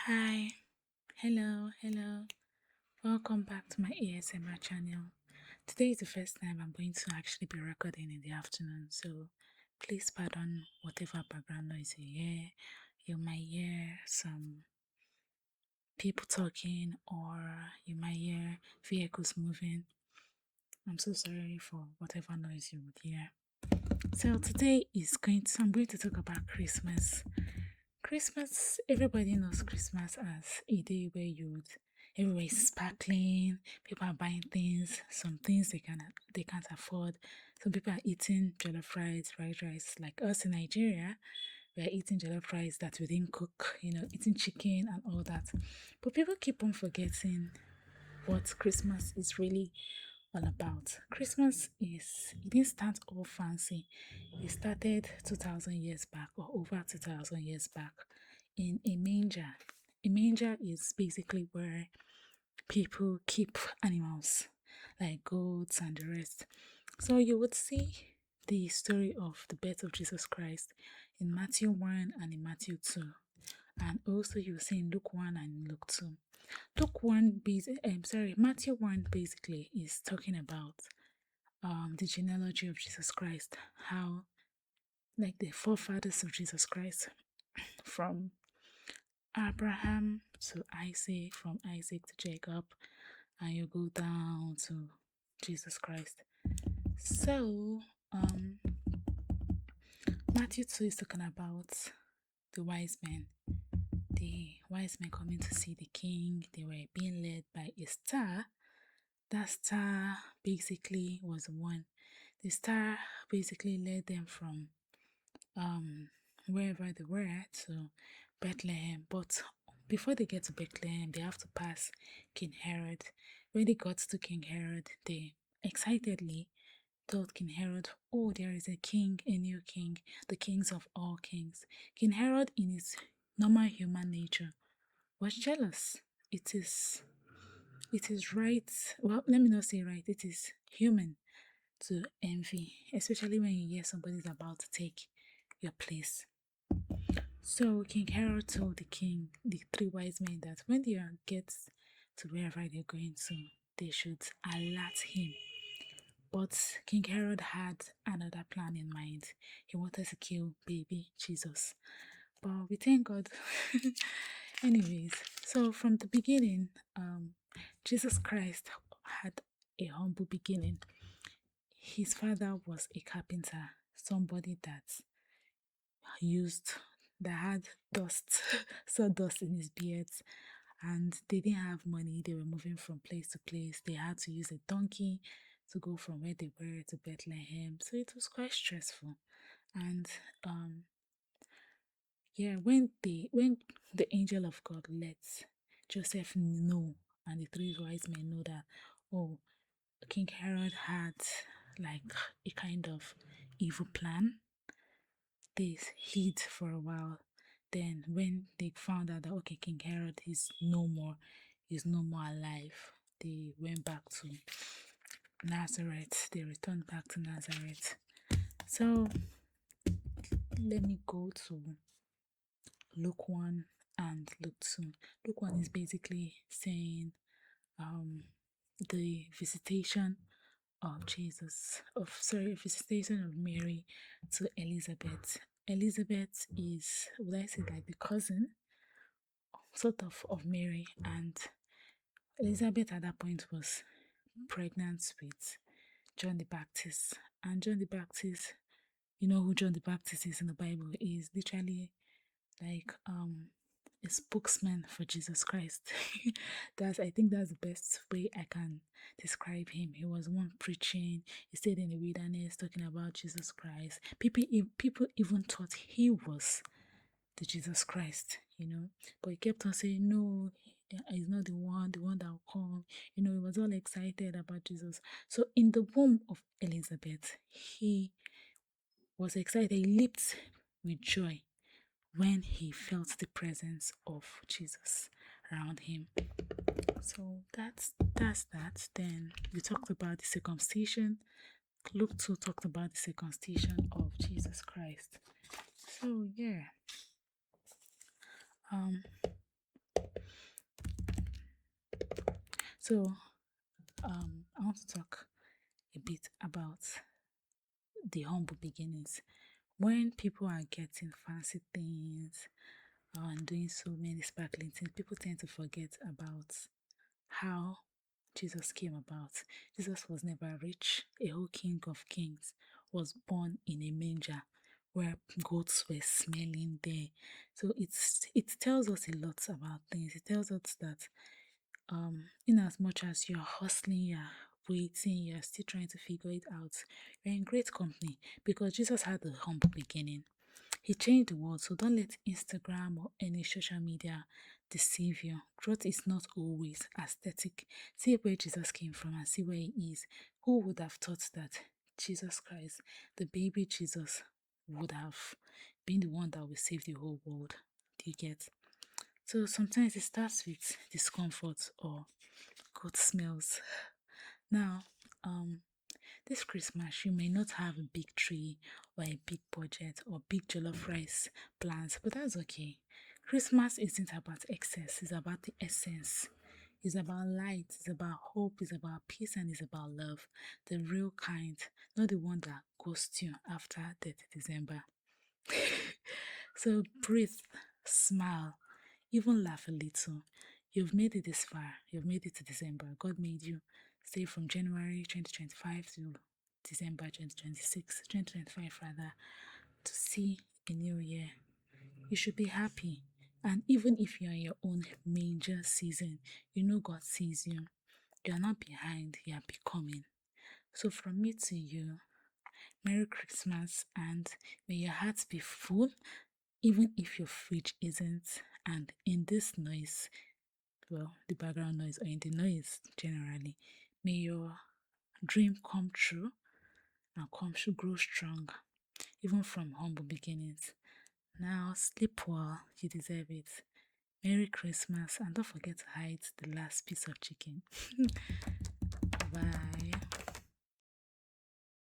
Hi, hello. Welcome back to my ASMR channel. Today is the first time I'm going to actually be recording in the afternoon, so please pardon whatever background noise you hear. You might hear some people talking, or you might hear vehicles moving. I'm so sorry for whatever noise you would hear. So today I'm going to talk about Christmas. Christmas, everybody knows Christmas as a day where everywhere is sparkling, people are buying things, some things they can't afford. Some people are eating jollof rice, fried rice, like us in Nigeria. We are eating jollof rice that we didn't cook, eating chicken and all that. But people keep on forgetting what Christmas is really all about. It didn't start all fancy. It started 2000 years back, or over 2000 years back, in a manger. A manger is basically where people keep animals like goats and the rest. So you would see the story of the birth of Jesus Christ in Matthew 1 and in Matthew 2. And also you see in Luke 1 and Luke 2. Matthew 1 basically is talking about the genealogy of Jesus Christ, how like the forefathers of Jesus Christ, from Abraham to Isaac, from Isaac to Jacob, and you go down to Jesus Christ. So Matthew 2 is talking about the wise men. The wise men coming to see the king. They were being led by a star. That star basically was one. The star basically led them from wherever they were to Bethlehem. But before they get to Bethlehem, they have to pass King Herod. When they got to King Herod, they excitedly told King Herod, "Oh, there is a king, a new king, the kings of all kings." King Herod, in his normal human nature, was jealous. It is right. Well, let me not say right. It is human to envy, especially when you hear somebody's about to take your place. So King Herod told the three wise men, that when they get to wherever they're going to, they should alert him. But King Herod had another plan in mind. He wanted to kill baby Jesus. But we thank God. Anyways, so from the beginning, Jesus Christ had a humble beginning. His father was a carpenter, somebody used that had dust, sawdust in his beards, and they didn't have money. They were moving from place to place. They had to use a donkey to go from where they were to Bethlehem. So it was quite stressful. And when the angel of God lets Joseph know, and the three wise men know that, oh, King Herod had like a kind of evil plan, they hid for a while. Then when they found out that, okay, King Herod is no more alive, they went back to Nazareth. They returned back to Nazareth. So let me go to Luke 1 and Luke 2. Luke 1 is basically saying the visitation of visitation of Mary to Elizabeth. Elizabeth is, would I say, like the cousin sort of Mary, and Elizabeth at that point was pregnant with John the Baptist. And John the Baptist, you know who John the Baptist is in the Bible, is literally like a spokesman for Jesus Christ. I think that's the best way I can describe him. He was one preaching. He stayed in the wilderness talking about Jesus Christ. People even thought he was the Jesus Christ, but he kept on saying, no, he's not the one that will come. He was all excited about Jesus. So in the womb of Elizabeth, he was excited. He leaped with joy when he felt the presence of Jesus around him. So that's that. Then we talked about the circumcision. Luke 2 talked about the circumcision of Jesus Christ. So yeah. So, I want to talk a bit about the humble beginnings. When people are getting fancy things and doing so many sparkling things, people tend to forget about how Jesus came about. Jesus was never rich. A whole king of kings was born in a manger where goats were smelling there. So it tells us a lot about things. It tells us that in as much as you're hustling, you're waiting, you're still trying to figure it out, you're in great company because Jesus had a humble beginning. He changed the world, so don't let Instagram or any social media deceive you. Growth is not always aesthetic. See where Jesus came from and see where he is. Who would have thought that Jesus Christ, the baby Jesus, would have been the one that will save the whole world? Do you get? So sometimes it starts with discomfort or good smells. Now, this Christmas, you may not have a big tree or a big budget or big jollof rice plans, but that's okay. Christmas isn't about excess, it's about the essence. It's about light, it's about hope, it's about peace, and it's about love. The real kind, not the one that ghosts you after 30 December. So breathe, smile, even laugh a little. You've made it this far. You've made it to December. God made you stay from January 2025 to December 2026, 2025 rather, to see a new year. You should be happy. And even if you're in your own major season, you know God sees you. You're not behind, you are becoming. So from me to you, Merry Christmas, and may your heart be full even if your fridge isn't. And in this noise, well, the background noise or in the noise generally, may your dream come true and grow strong, even from humble beginnings. Now, sleep well, you deserve it. Merry Christmas, and don't forget to hide the last piece of chicken. Bye.